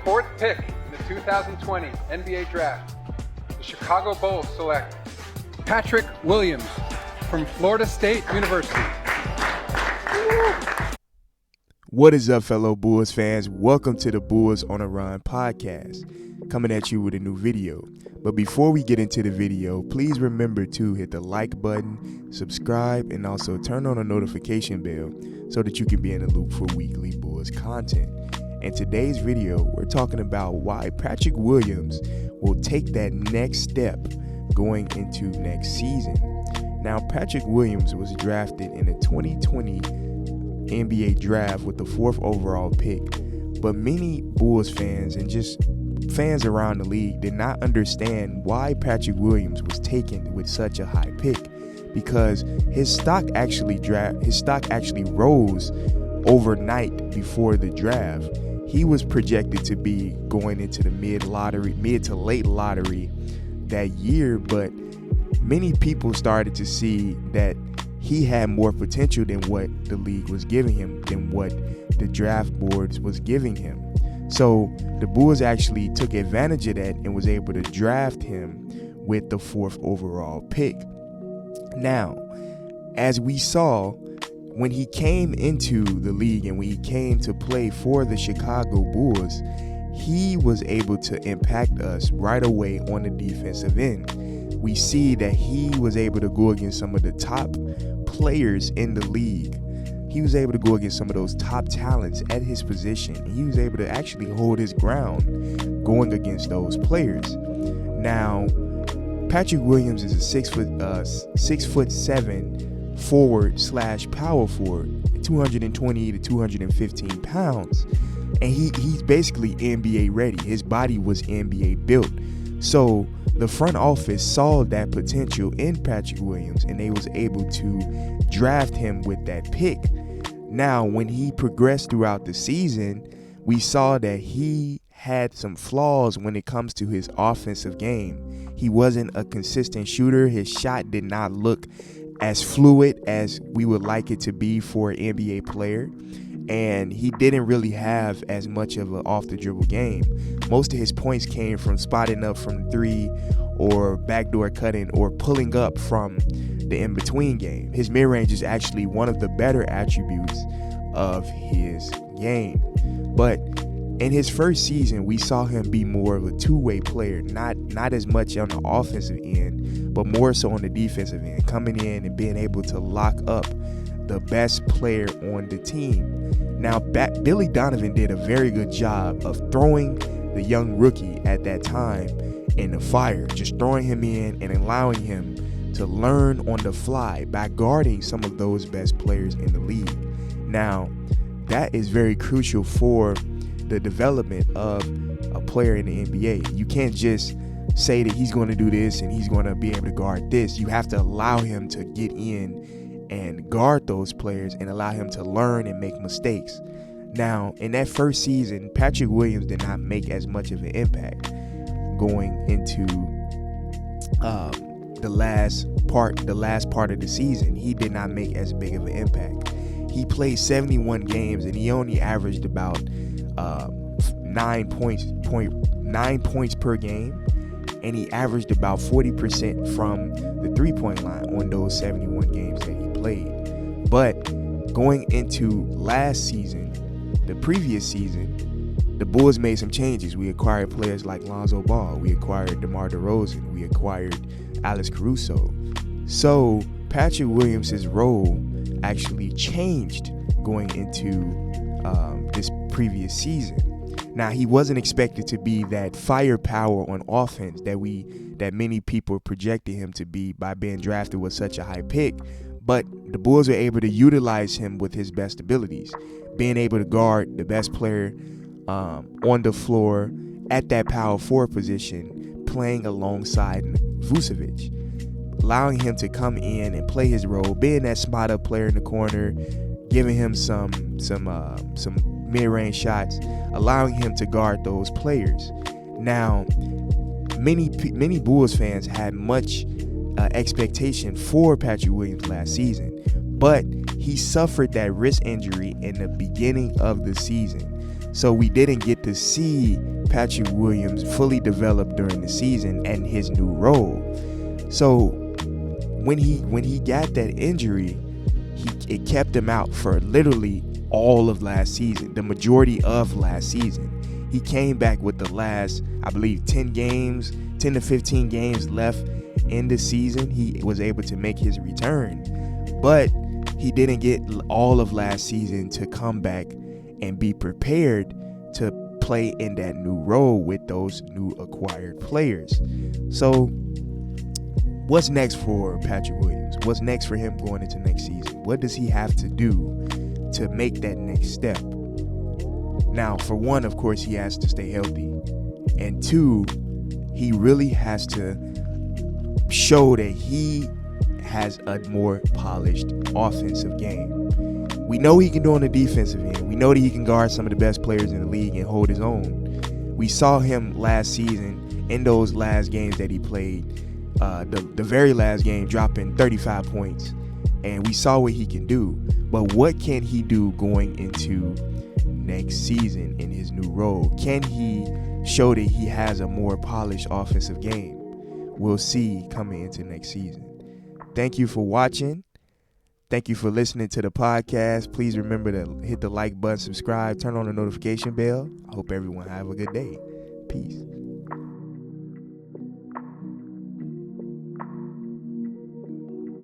fourth pick in the 2020 NBA Draft, the Chicago Bulls select Patrick Williams from Florida State University. What is up, fellow Bulls fans? Welcome to the Bulls on a Run podcast, coming at you with a new video. But before we get into the video, please remember to hit the like button, subscribe, and also turn on the notification bell so that you can be in the loop for weekly Bulls content. In today's video, we're talking about why Patrick Williams will take that next step going into next season. Now, Patrick Williams was drafted in the 2020 NBA draft with the 4th overall pick, but many Bulls fans and just fans around the league did not understand why Patrick Williams was taken with such a high pick, because his stock actually rose overnight before the draft. He was projected to be going into the mid to late lottery that year, but many people started to see that he had more potential than what the league was giving him, than what the draft boards was giving him. So the Bulls actually took advantage of that and was able to draft him with the 4th overall pick. Now, as we saw, when he came into the league and when he came to play for the Chicago Bulls, he was able to impact us right away on the defensive end. We see that he was able to go against some of the top players in the league. He was able to go against some of those top talents at his position, and he was able to actually hold his ground going against those players. Now, Patrick Williams is a 6'7" forward / power forward, 220 to 215 pounds, and he's basically NBA ready. His body was NBA built. So the front office saw that potential in Patrick Williams, and they was able to draft him with that pick. Now, when he progressed throughout the season, we saw that he had some flaws when it comes to his offensive game. He wasn't a consistent shooter. His shot did not look as fluid as we would like it to be for an NBA player. And he didn't really have as much of an off-the-dribble game. Most of his points came from spotting up from 3 or backdoor cutting or pulling up from the in-between game. His mid-range is actually one of the better attributes of his game. But in his first season, we saw him be more of a two-way player, not as much on the offensive end, but more so on the defensive end, coming in and being able to lock up the best player on the team. Now, Billy Donovan did a very good job of throwing the young rookie at that time in the fire, just throwing him in and allowing him to learn on the fly by guarding some of those best players in the league. Now, that is very crucial for the development of a player in the NBA. You can't just say that he's going to do this and he's going to be able to guard this. You have to allow him to get in and guard those players and allow him to learn and make mistakes. Now, in that first season, Patrick Williams did not make as much of an impact going into the last part of the season. He did not make as big of an impact. He played 71 games and he only averaged about 9 points per game, and he averaged about 40% from the 3-point line on those 71 games that he played. But going into last season, the previous season, the Bulls made some changes. We acquired players like Lonzo Ball. We acquired DeMar DeRozan. We acquired Alex Caruso. So Patrick Williams' role actually changed going into this previous season. Now, he wasn't expected to be that firepower on offense that many people projected him to be by being drafted with such a high pick, but the Bulls were able to utilize him with his best abilities, being able to guard the best player on the floor at that power forward position, playing alongside Vucevic, allowing him to come in and play his role, being that spot up player in the corner, giving him some mid-range shots, allowing him to guard those players. Now, many Bulls fans had much expectation for Patrick Williams last season, But he suffered that wrist injury in the beginning of the season. So we didn't get to see Patrick Williams fully develop during the season and his new role. So when he got that injury, it kept him out for literally all of last season, the majority of last season. He came back with the last, I believe, 10 to 15 games left in the season. He was able to make his return, but he didn't get all of last season to come back and be prepared to play in that new role with those new acquired players. So what's next for Patrick Williams? What's next for him going into next season? What does he have to do to make that next step? Now, for one, of course, he has to stay healthy. And two, he really has to show that he has a more polished offensive game. We know he can do on the defensive end. We know that he can guard some of the best players in the league and hold his own. We saw him last season in those last games that he played, the very last game, dropping 35 points. And we saw what he can do. But what can he do going into next season in his new role? Can he show that he has a more polished offensive game? We'll see coming into next season. Thank you for watching. Thank you for listening to the podcast. Please remember to hit the like button, subscribe, turn on the notification bell. I hope everyone have a good day. Peace.